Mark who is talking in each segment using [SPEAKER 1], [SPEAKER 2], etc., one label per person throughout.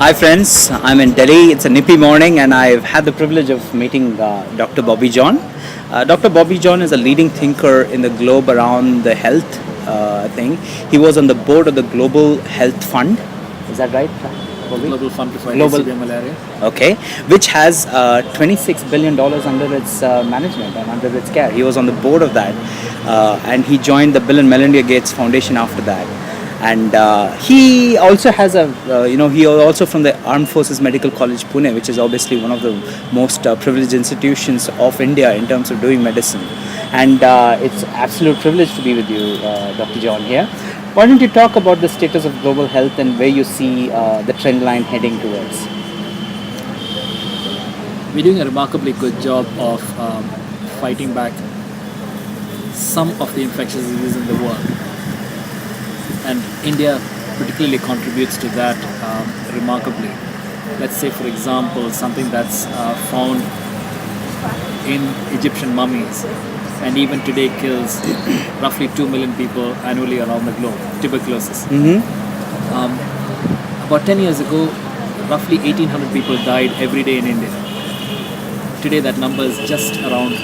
[SPEAKER 1] Hi friends, I'm in Delhi. It's a nippy morning and I've had the privilege of meeting Dr. Bobby John. Dr. Bobby John is a leading thinker in the globe around the health thing. He was on the board of the Global Health Fund. Is that right, Bobby?
[SPEAKER 2] Global Fund to Fight
[SPEAKER 1] Global-
[SPEAKER 2] HCV malaria.
[SPEAKER 1] Okay, which has $26 billion under its management and under its care. He was on the board of that, and he joined the Bill and Melinda Gates Foundation after that. And he also has he also from the Armed Forces Medical College Pune, which is obviously one of the most privileged institutions of India in terms of doing medicine. And it's absolute privilege to be with you, Dr. John here. Why don't you talk about the status of global health and where you see the trend line heading towards?
[SPEAKER 2] We're doing a remarkably good job of fighting back some of the infectious diseases in the world. And India particularly contributes to that remarkably. Let's say, for example, something that's found in Egyptian mummies and even today kills roughly 2 million people annually around the globe, tuberculosis. About 10 years ago, roughly 1,800 people died every day in India. Today that number is just around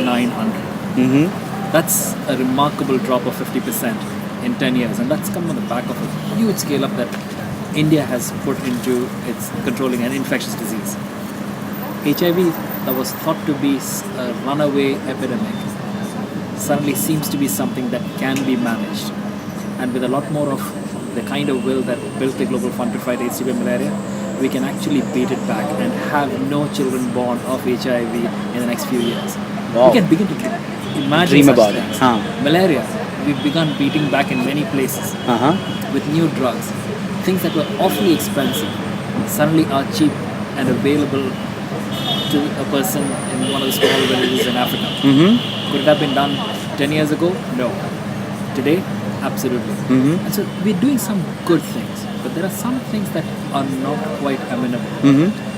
[SPEAKER 2] 900. That's a remarkable drop of 50% in 10 years, and that's come on the back of a huge scale up that India has put into its controlling an infectious disease. HIV, that was thought to be a runaway epidemic, suddenly seems to be something that can be managed, and with a lot more of the kind of will that built the Global Fund to Fight HCV malaria, we can actually beat it back and have no children born of HIV in the next few years.
[SPEAKER 1] Wow.
[SPEAKER 2] We can begin to imagine
[SPEAKER 1] Dream
[SPEAKER 2] such
[SPEAKER 1] about
[SPEAKER 2] things.
[SPEAKER 1] it. Huh.
[SPEAKER 2] Malaria, we've begun beating back in many places with new drugs. Things that were awfully expensive suddenly are cheap and available to a person in one of the small villages in Africa. Could it have been done 10 years ago? No. Today? Absolutely. And so we're doing some good things, but there are some things that are not quite amenable.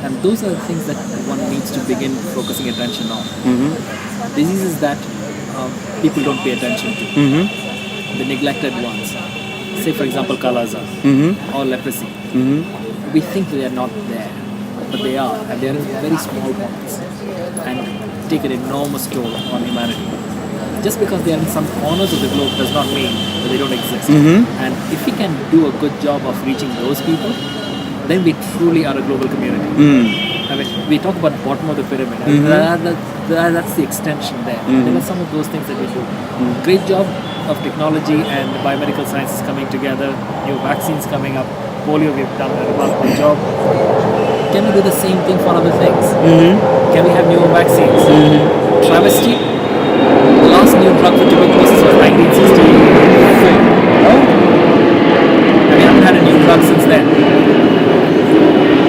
[SPEAKER 2] And those are the things that one needs to begin focusing attention on. Diseases that people don't pay attention to, the neglected ones. Say, for example, Kala-Azar or leprosy. We think they are not there, but they are, and they are in very small pockets and take an enormous toll on humanity. Just because they are in some corners of the globe does not mean that they don't exist. And if we can do a good job of reaching those people, then we truly are a global community. I mean, we talk about the bottom of the pyramid, and that's the extension there. There are some of those things that we do. Great job of technology and the biomedical sciences coming together, new vaccines coming up, polio, we've done a remarkable job. Can we do the same thing for other things? Can we have newer vaccines? Travesty, the last new drug for tuberculosis was 1964. And we haven't had a new drug since then.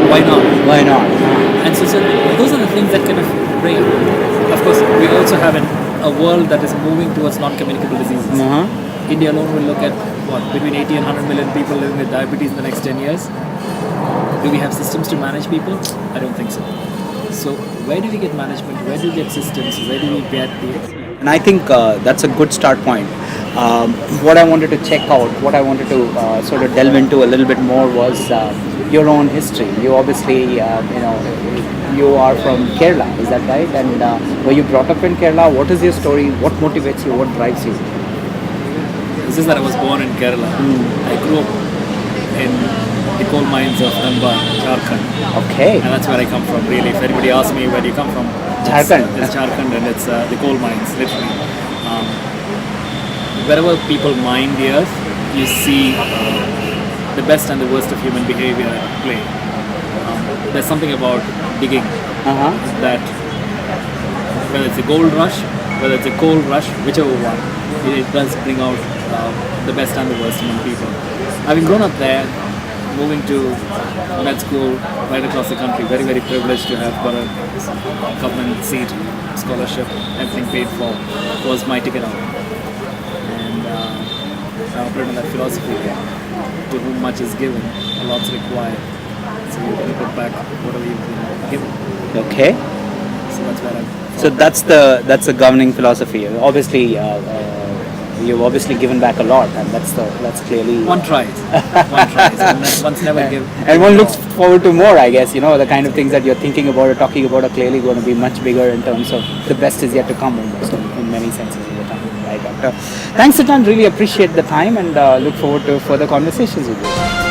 [SPEAKER 2] Why not?
[SPEAKER 1] Why not?
[SPEAKER 2] And so those are the things that kind of bring. Of course, we also have a world that is moving towards non-communicable diseases. India alone will look at between 80 and 100 million people living with diabetes in the next 10 years. Do we have systems to manage people? I don't think so. So where do we get management? Where do we get systems? Where do we get the...
[SPEAKER 1] And I think that's a good start point. What I wanted to check out, what I wanted to sort of delve into a little bit more was your own history. You obviously, you are from Kerala, is that right? And were you brought up in Kerala? What is your story? What motivates you? What drives you?
[SPEAKER 2] This is that I was born in Kerala. I grew up in the coal mines of Dhanbad, Jharkhand.
[SPEAKER 1] Okay.
[SPEAKER 2] And that's where I come from, really. If anybody asks me where do you come from,
[SPEAKER 1] Jharkhand.
[SPEAKER 2] It's Jharkhand, and it's the coal mines, literally. Wherever people mine the earth, you see the best and the worst of human behavior at play. There's something about digging that, whether it's a gold rush, whether it's a coal rush, whichever one, it does bring out the best and the worst among people. Having grown up there, moving to med school right across the country, very, very privileged to have got a government seat, scholarship, everything paid for, was my ticket out. And I operate on that philosophy, to whom much is given, a lot's required. So you're going to put back whatever you've been given.
[SPEAKER 1] Okay.
[SPEAKER 2] So that's where I'm...
[SPEAKER 1] So that's the governing philosophy. Obviously, you've obviously given back a lot, and that's clearly
[SPEAKER 2] One tries. One tries. One's never give.
[SPEAKER 1] and one looks forward to more, I guess. The kind of things that you're thinking about or talking about are clearly going to be much bigger in terms of the best is yet to come, almost in many senses of the time, right, Doctor? Thanks a ton. Really appreciate the time, and look forward to further conversations with you.